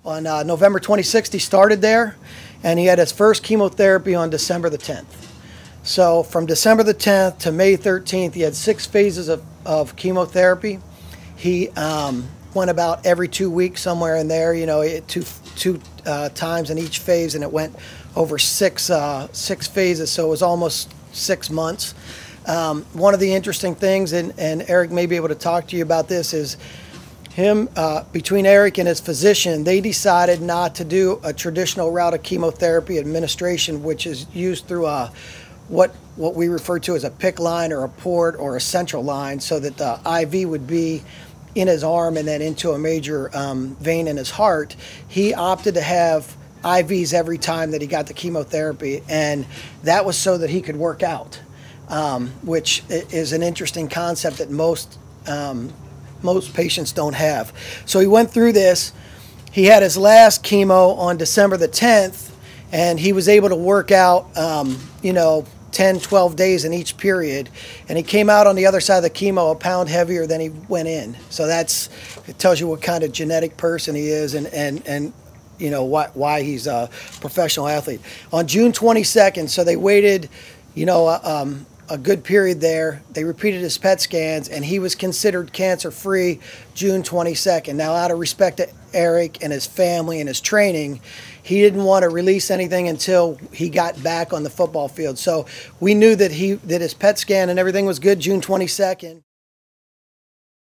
On November 26th, he started there, and he had his first chemotherapy on December the 10th. So from December the 10th to May 13th, he had 6 phases of chemotherapy. He went about every 2 weeks, somewhere in there, you know, two times in each phase, and it went over six phases, so it was almost 6 months. One of the interesting things, and Eric may be able to talk to you about this, is between Eric and his physician, they decided not to do a traditional route of chemotherapy administration, which is used through what we refer to as a PICC line or a port or a central line, so that the IV would be in his arm and then into a major vein in his heart. He opted to have IVs every time that he got the chemotherapy, and that was so that he could work out, which is an interesting concept that most patients don't have. So he went through this. He had his last chemo on December the 10th, and he was able to work out, you know, 10, 12 days in each period, and he came out on the other side of the chemo a pound heavier than he went in. So it tells you what kind of genetic person he is, and you know why he's a professional athlete. On June 22nd, so they waited, you know, a good period there. They repeated his PET scans, and he was considered cancer-free June 22nd. Now, out of respect to Eric and his family and his training, he didn't want to release anything until he got back on the football field. So we knew that his PET scan and everything was good June 22nd.